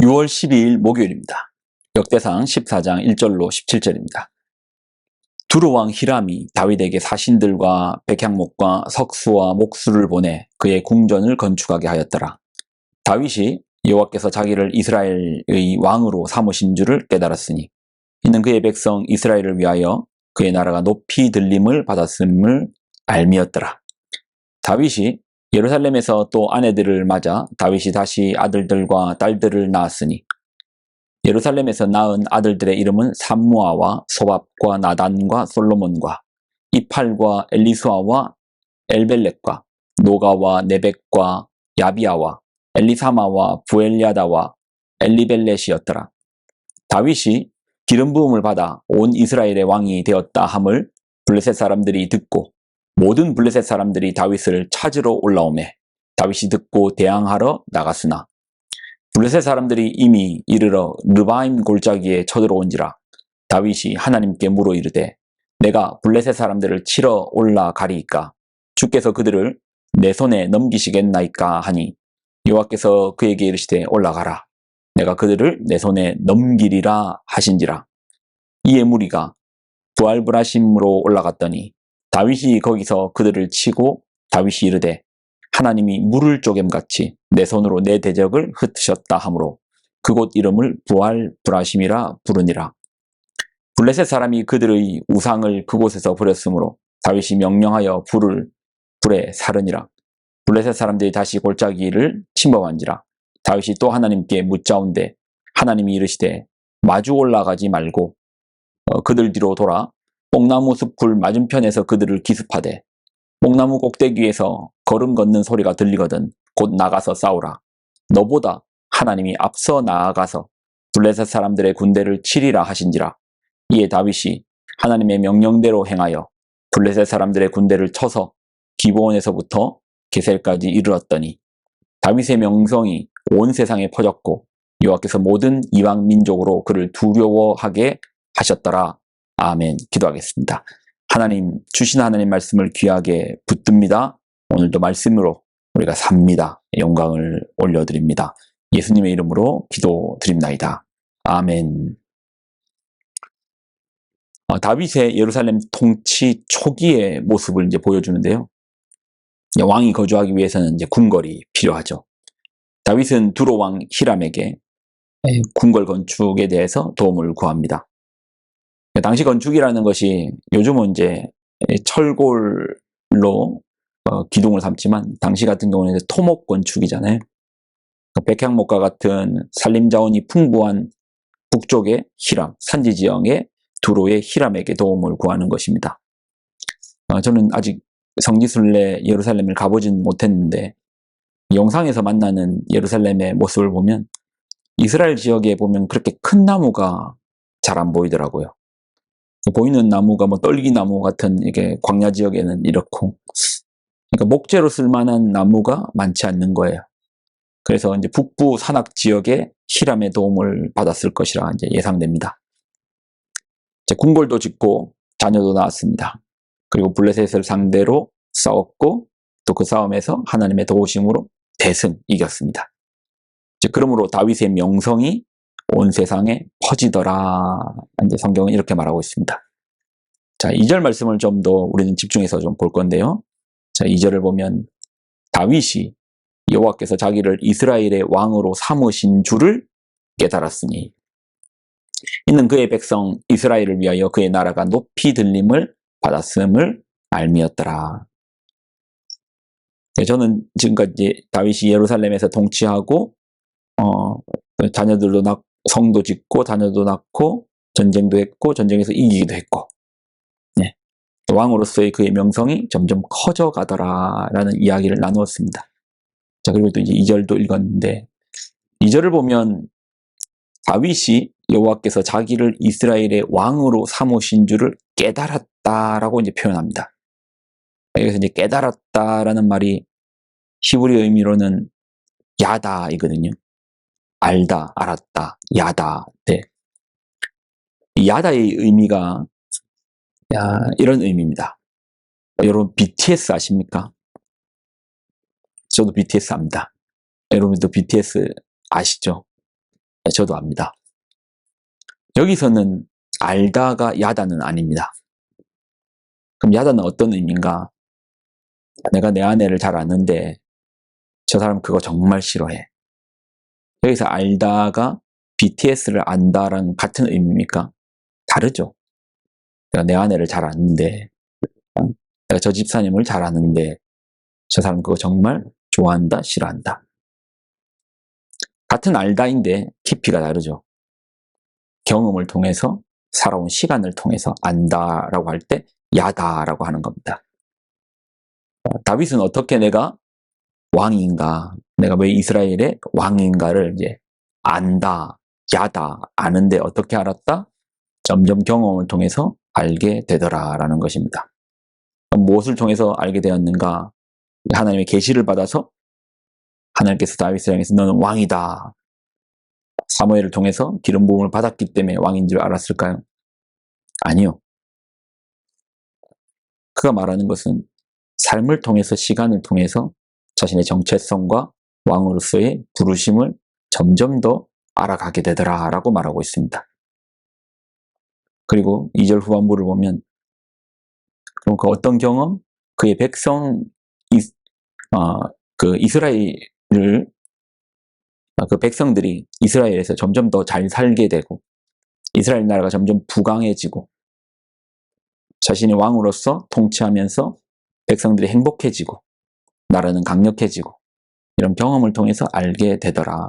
6월 12일 목요일입니다. 역대상 14장 1절로 17절입니다. 두로왕 히람이 다윗에게 사신들과 백향목과 석수와 목수를 보내 그의 궁전을 건축하게 하였더라. 다윗이 여호와께서 자기를 이스라엘의 왕으로 삼으신 줄을 깨달았으니 이는 그의 백성 이스라엘을 위하여 그의 나라가 높이 들림을 받았음을 알미었더라. 다윗이 예루살렘에서 또 아내들을 맞아 다윗이 다시 아들들과 딸들을 낳았으니 예루살렘에서 낳은 아들들의 이름은 삼무아와 소밥과 나단과 솔로몬과 이팔과 엘리수아와 엘벨렉과 노가와 네벡과 야비아와 엘리사마와 부엘야다와 엘리벨렛이었더라. 다윗이 기름 부음을 받아 온 이스라엘의 왕이 되었다 함을 블레셋 사람들이 듣고 모든 블레셋 사람들이 다윗을 찾으러 올라오매 다윗이 듣고 대항하러 나갔으나 블레셋 사람들이 이미 이르러 르바임 골짜기에 쳐들어온지라 다윗이 하나님께 물어 이르되 내가 블레셋 사람들을 치러 올라가리이까 주께서 그들을 내 손에 넘기시겠나이까 하니 여호와께서 그에게 이르시되 올라가라 내가 그들을 내 손에 넘기리라 하신지라. 이에 무리가 부알브라심으로 올라갔더니 다윗이 거기서 그들을 치고 다윗이 이르되 하나님이 물을 쪼갰같이 내 손으로 내 대적을 흩으셨다 하므로 그곳 이름을 부알브라심이라 부르니라. 블레셋 사람이 그들의 우상을 그곳에서 버렸으므로 다윗이 명령하여 불에 사르니라. 블레셋 사람들이 다시 골짜기를 침범한지라. 다윗이 또 하나님께 묻자온데 하나님이 이르시되 마주 올라가지 말고 그들 뒤로 돌아 뽕나무 숲풀 맞은편에서 그들을 기습하되 뽕나무 꼭대기에서 걸음 걷는 소리가 들리거든 곧 나가서 싸우라. 너보다 하나님이 앞서 나아가서 블레셋 사람들의 군대를 치리라 하신지라. 이에 다윗이 하나님의 명령대로 행하여 블레셋 사람들의 군대를 쳐서 기브온에서부터 게셀까지 이르렀더니 다윗의 명성이 온 세상에 퍼졌고 여호와께서 모든 이방 민족으로 그를 두려워하게 하셨더라. 아멘. 기도하겠습니다. 하나님, 주신 하나님 말씀을 귀하게 붙듭니다. 오늘도 말씀으로 우리가 삽니다. 영광을 올려드립니다. 예수님의 이름으로 기도드립나이다. 아멘. 다윗의 예루살렘 통치 초기의 모습을 이제 보여주는데요. 왕이 거주하기 위해서는 이제 궁궐이 필요하죠. 다윗은 두로왕 히람에게 궁궐 건축에 대해서 도움을 구합니다. 당시 건축이라는 것이 요즘은 이제 철골로 기둥을 삼지만 당시 같은 경우는 이제 토목 건축이잖아요. 백향목과 같은 산림 자원이 풍부한 북쪽의 히람, 산지 지형의 두로의 히람에게 도움을 구하는 것입니다. 저는 아직 성지순례 예루살렘을 가보진 못했는데 영상에서 만나는 예루살렘의 모습을 보면 이스라엘 지역에 보면 그렇게 큰 나무가 잘 안 보이더라고요. 보이는 나무가 뭐 떨기나무 같은 이게 광야 지역에는 이렇고, 그러니까 목재로 쓸만한 나무가 많지 않는 거예요. 그래서 이제 북부 산악 지역에 히람의 도움을 받았을 것이라 이제 예상됩니다. 이제 궁궐도 짓고 자녀도 낳았습니다. 그리고 블레셋을 상대로 싸웠고 또 그 싸움에서 하나님의 도우심으로 대승 이겼습니다. 이제 그러므로 다윗의 명성이 온 세상에 퍼지더라. 이제 성경은 이렇게 말하고 있습니다. 자, 2절 말씀을 좀 더 우리는 집중해서 좀 볼 건데요. 자, 2절을 보면 다윗이 여호와께서 자기를 이스라엘의 왕으로 삼으신 줄을 깨달았으니 이는 그의 백성 이스라엘을 위하여 그의 나라가 높이 들림을 받았음을 알미었더라. 저는 지금까지 다윗이 예루살렘에서 통치하고 자녀들도 낳고 성도 짓고 자녀도 낳고 전쟁도 했고 전쟁에서 이기기도 했고 왕으로서의 그의 명성이 점점 커져가더라라는 이야기를 나누었습니다. 자, 그리고 또 이제 2절도 읽었는데 2절을 보면 다윗이 여호와께서 자기를 이스라엘의 왕으로 삼으신 줄을 깨달았다라고 이제 표현합니다. 여기서 이제 깨달았다라는 말이 히브리 의미로는 야다이거든요. 알다, 알았다, 야다. 네. 야다의 의미가 이런 의미입니다. 여러분 BTS 아십니까? 저도 BTS 압니다. 여러분도 BTS 아시죠? 저도 압니다. 여기서는 알다가 야다는 아닙니다. 그럼 야다는 어떤 의미인가? 내가 내 아내를 잘 아는데 저 사람 그거 정말 싫어해. 여기서 알다가 BTS를 안다랑 같은 의미입니까? 다르죠. 내가 내 아내를 잘 아는데, 내가 저 집사님을 잘 아는데 저 사람 그거 정말 좋아한다, 싫어한다. 같은 알다인데 깊이가 다르죠. 경험을 통해서, 살아온 시간을 통해서 안다라고 할 때 야다라고 하는 겁니다. 다윗은 어떻게 내가 왕인가, 내가 왜 이스라엘의 왕인가를 이제 안다, 야다, 아는데 어떻게 알았다? 점점 경험을 통해서 알게 되더라라는 것입니다. 무엇을 통해서 알게 되었는가? 하나님의 계시를 받아서 하나님께서 다윗을 향해서 너는 왕이다. 사무엘을 통해서 기름 부음을 받았기 때문에 왕인 줄 알았을까요? 아니요. 그가 말하는 것은 삶을 통해서, 시간을 통해서 자신의 정체성과 왕으로서의 부르심을 점점 더 알아가게 되더라 라고 말하고 있습니다. 그리고 2절 후반부를 보면, 그럼 그 어떤 경험? 그의 백성, 그 이스라엘을, 그 백성들이 이스라엘에서 점점 더 잘 살게 되고, 이스라엘 나라가 점점 부강해지고, 자신의 왕으로서 통치하면서 백성들이 행복해지고, 나라는 강력해지고, 이런 경험을 통해서 알게 되더라.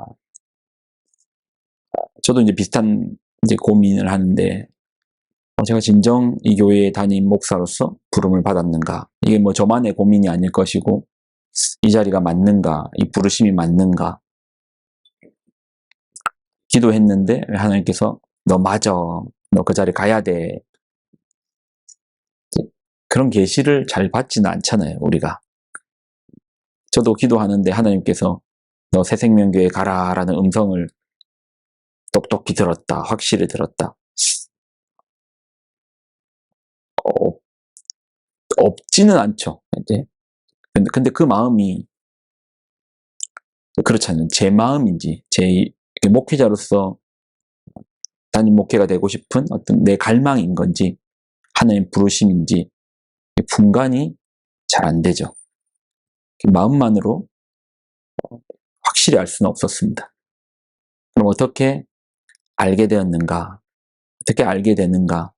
저도 이제 비슷한 이제 고민을 하는데, 제가 진정 이 교회의 담임 목사로서 부름을 받았는가? 이게 뭐 저만의 고민이 아닐 것이고, 이 자리가 맞는가? 이 부르심이 맞는가? 기도했는데 하나님께서 너 맞아. 너 그 자리 가야 돼. 그런 계시를 잘 받지는 않잖아요, 우리가. 저도 기도하는데 하나님께서 너 새생명교회 가라라는 음성을 똑똑히 들었다, 확실히 들었다. 없지는 않죠. 근데 그 마음이 그렇잖아요. 제 마음인지, 제 목회자로서 담임 목회가 되고 싶은 어떤 내 갈망인 건지, 하나님 부르심인지 분간이 잘 안 되죠. 마음만으로 확실히 알 수는 없었습니다. 그럼 어떻게 알게 되었는가? 어떻게 알게 되는가?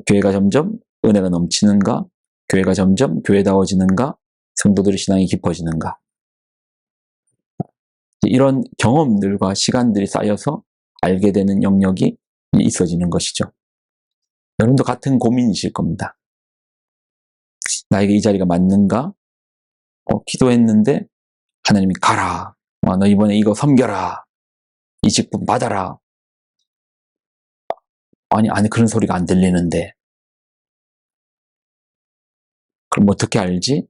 교회가 점점 은혜가 넘치는가? 교회가 점점 교회다워지는가? 성도들의 신앙이 깊어지는가? 이런 경험들과 시간들이 쌓여서 알게 되는 영역이 있어지는 것이죠. 여러분도 같은 고민이실 겁니다. 나에게 이 자리가 맞는가? 기도했는데 하나님이 가라. 너 이번에 이거 섬겨라. 이 직분 받아라. 아니 그런 소리가 안 들리는데. 그럼 어떻게 알지?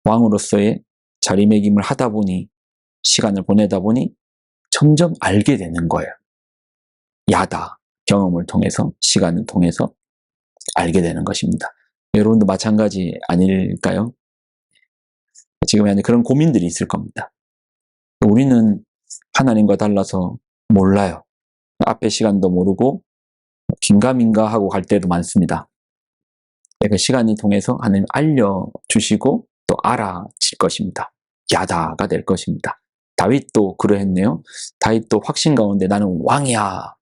왕으로서의 자리매김을 하다 보니, 시간을 보내다 보니 점점 알게 되는 거예요. 야다. 경험을 통해서, 시간을 통해서 알게 되는 것입니다. 여러분도 마찬가지 아닐까요? 지금 그런 고민들이 있을 겁니다. 우리는 하나님과 달라서 몰라요. 앞의 시간도 모르고 긴가민가 하고 갈 때도 많습니다. 그 시간을 통해서 하나님 알려주시고 또 알아질 것입니다. 야다가 될 것입니다. 다윗도 그러했네요. 다윗도 확신 가운데 나는 왕이야.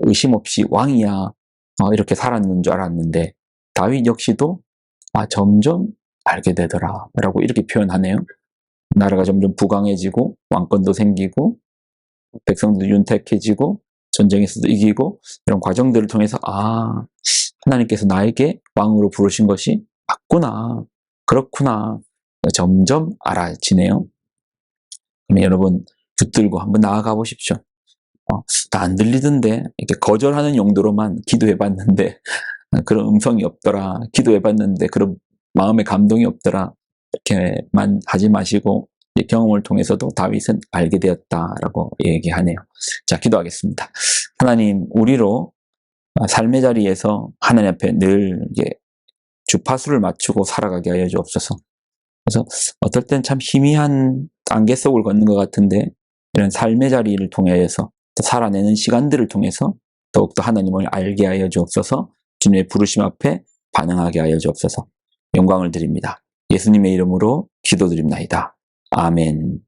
의심 없이 왕이야. 이렇게 살았는 줄 알았는데 다윗 역시도 점점 알게 되더라 라고 이렇게 표현하네요. 나라가 점점 부강해지고 왕권도 생기고 백성도 윤택해지고 전쟁에서도 이기고 이런 과정들을 통해서 하나님께서 나에게 왕으로 부르신 것이 맞구나, 그렇구나 점점 알아지네요. 그러면 여러분 붙들고 한번 나아가 보십시오. 다 안 들리던데 이렇게 거절하는 용도로만 기도해봤는데 그런 음성이 없더라, 기도해봤는데 그런 마음의 감동이 없더라 이렇게만 하지 마시고 경험을 통해서도 다윗은 알게 되었다라고 얘기하네요. 자, 기도하겠습니다. 하나님, 우리로 삶의 자리에서 하나님 앞에 늘 주파수를 맞추고 살아가게 하여 주옵소서. 그래서 어떨 땐 참 희미한 안개 속을 걷는 것 같은데 이런 삶의 자리를 통해서 살아내는 시간들을 통해서 더욱더 하나님을 알게 하여 주옵소서. 주님의 부르심 앞에 반응하게 하여 주옵소서. 영광을 드립니다. 예수님의 이름으로 기도드립나이다. 아멘.